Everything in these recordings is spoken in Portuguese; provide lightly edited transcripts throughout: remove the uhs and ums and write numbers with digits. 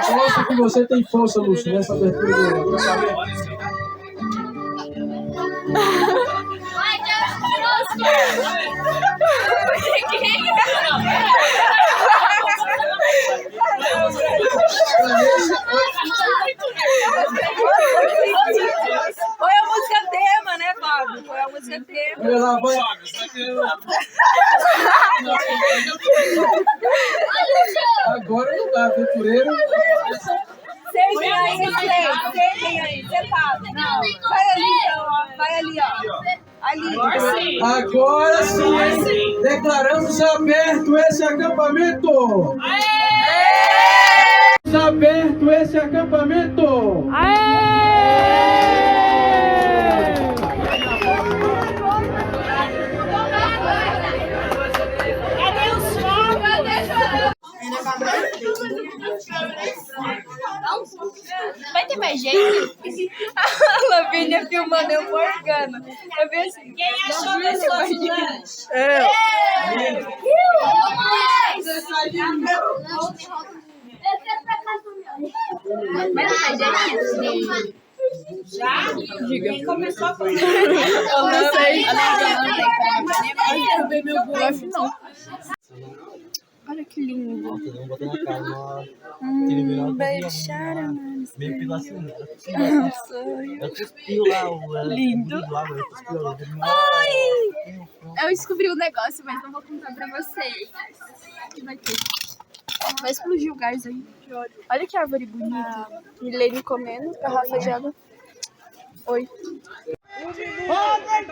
Mostra que você tem força, Lúcio, nessa abertura do acampamento. Foi a música tema, né, Fábio? Foi a música tema. Olha lá, vai. Agora não dá, aventureiro. Sentem aí, sentem aí, sentado. Não, vai ali, ó. Vai ali, ó. Ali. Agora sim, hein? Declaramos aberto esse acampamento. Aberto esse acampamento. Vai ter mais gente? A Lavínia filmando eu porcando. Eu vi assim. Quem achou das suas mãos? Vai ter mais gente? Já? Diga. Quem começou a fazer? Eu não sei. Eu ver meu gosto, não. Olha que lindo. Todo mundo botando a cara no... Beijaram, mano. Meio pedacinho. Eu cuspiu lá o... Lindo. Ai! Eu descobri um negócio, mas não vou contar pra vocês. Vai ter. Vai explodir o gás aí. Olha que árvore bonita. Milene comendo, garrafa de água. Oi. Robert!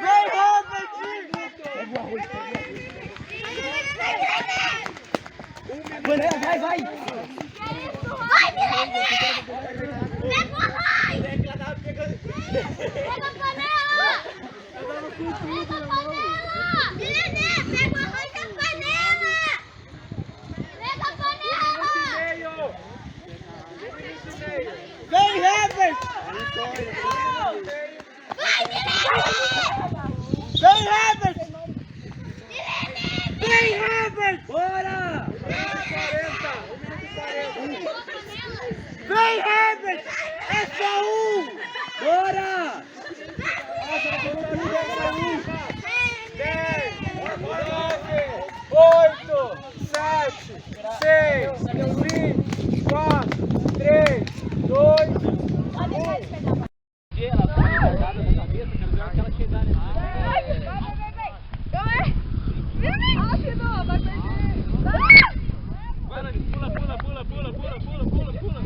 Vem, Robert! Vai! Vai, Milene! Pega o arroz! Pega a panela! Pega a panela! Milene, pega o arroz da panela! Pega a panela! Vem, Robert! Vai, Milene! Vem, Robert! Milene! Vem, Robert! Bora! Vem, Robert! É só um! Bora! 10, 9, 8, 7, 6, 5, 4, 3, 2, 1. Ela tá agarrada na cabeça, quero ver ela chegar ali. Rápido, vai perder! Pula, pula, pula, pula, pula, pula, pula, pula.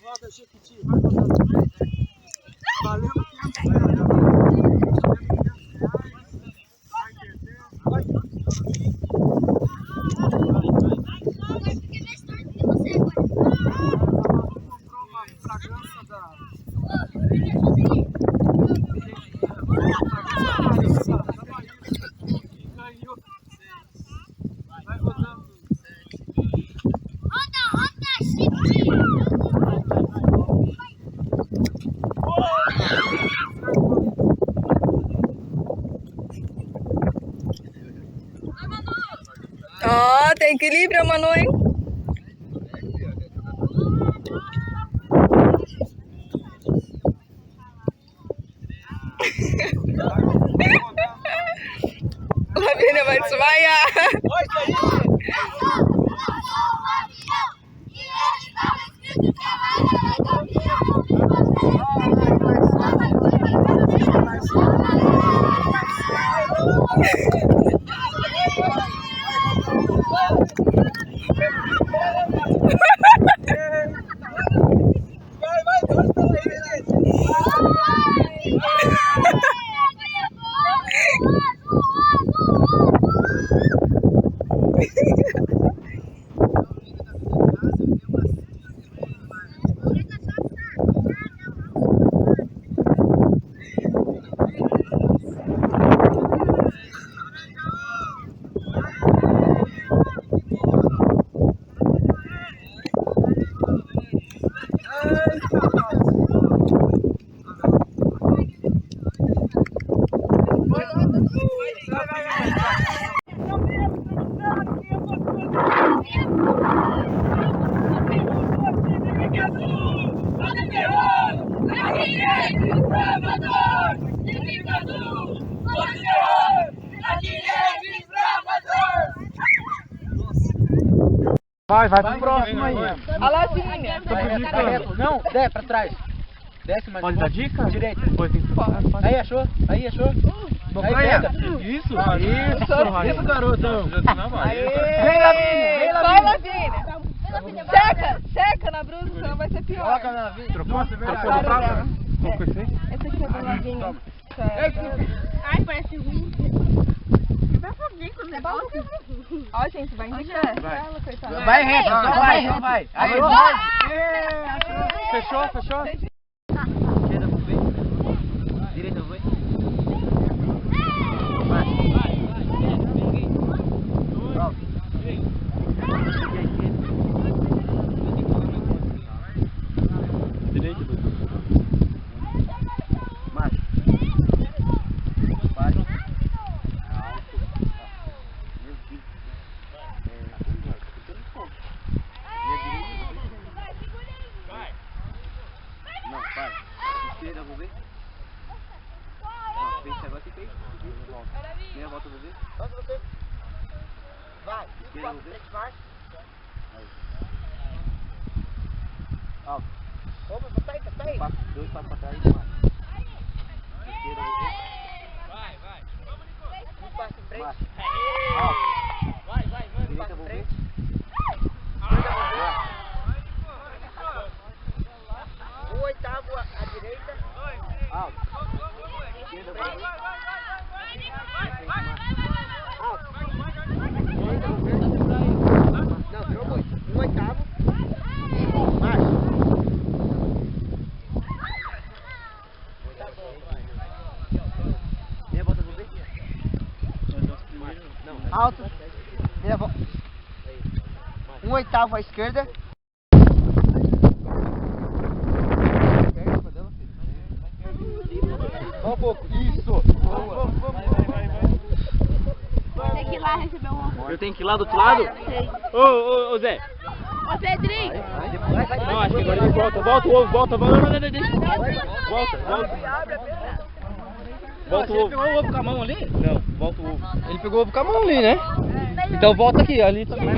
Volta, Chiquitinho. Valeu, Ó, tem equilíbrio, Manu, hein? Lavínia vai desmaiar. Vai pro próximo aí. A Lavínia. Não, desce pra trás. Desce mais. Pode dar dica? Direita. Aí, achou? Aí, pega. Isso, isso, garotão. Vem, Lavínia. Vai, Lavínia. Seca na brusa, senão vai ser pior. Coloca na Lavínia. Trocou esse? Esse aqui é da Lavínia. Ai, parece ruim. Vai foguinho com o negócio. Ó, gente, vai indicar. Vai reto, só vai. Aí, vai. Fechou? Esquerda, vou ver. Direita, vou ver. Vai. Direita, dois. Mais. Vai. Não, para. Esquerda, vou ver. Não, fecha agora, tem feito. Meia volta, vou ver. Vai. Esquerda, vou ver. Aí. Alto. Tá aí. Dois passos pra trás e mais. Esquerda, vou ver. Vai. Um passo em frente. Alto. Direita, vou ver. a volta. 1/8 à esquerda. Só um pouco. Isso. Vamos. Tem que ir lá receber um amor. Eu tenho que ir lá do outro lado? Ô, Zé. Ô, Pedrinho. Não, acho que agora ele volta o ovo, volta. Não, deixa. Volta. Volta o ovo. Ele pegou o ovo com a mão ali? Não, volta o ovo. Ele pegou o ovo com a mão ali, né? Então volta aqui, ali também.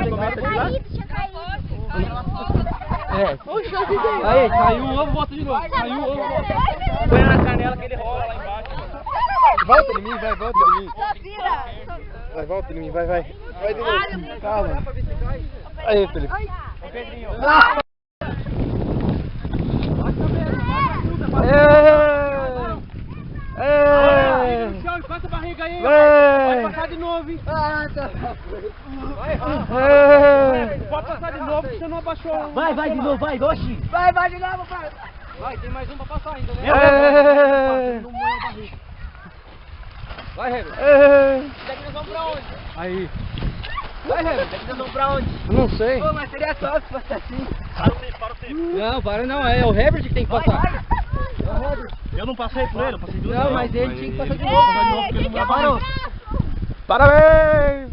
É. Aí, caiu o ovo, volta de novo. Caiu o ovo, volta. Põe na canela que ele rola lá embaixo. Volta em mim, vai, volta em mim. Vai, volta em mim, vai. Vai de novo. Calma. Aí, Felipe. Ô, Pedrinho. Passa a barriga aí. Vai passar de novo, hein? Pode passar de novo, porque você não abaixou. Vai de novo, vai, oxi. Vai de novo, pai. Vai, tem mais um pra passar ainda, né? Não moe a barriga. Vai, Heber. Daqui nós vamos pra onde? Aí. Vai, Heber, daqui nós vamos pra onde? Não sei. Pô, mas seria só se fosse assim. Para o tempo. Não, para não, é o Heber que tem que passar. Eu não passei por ele, eu passei duas vezes. Não, mas ele tinha que passar de novo. Porque ele não parou. Parabéns!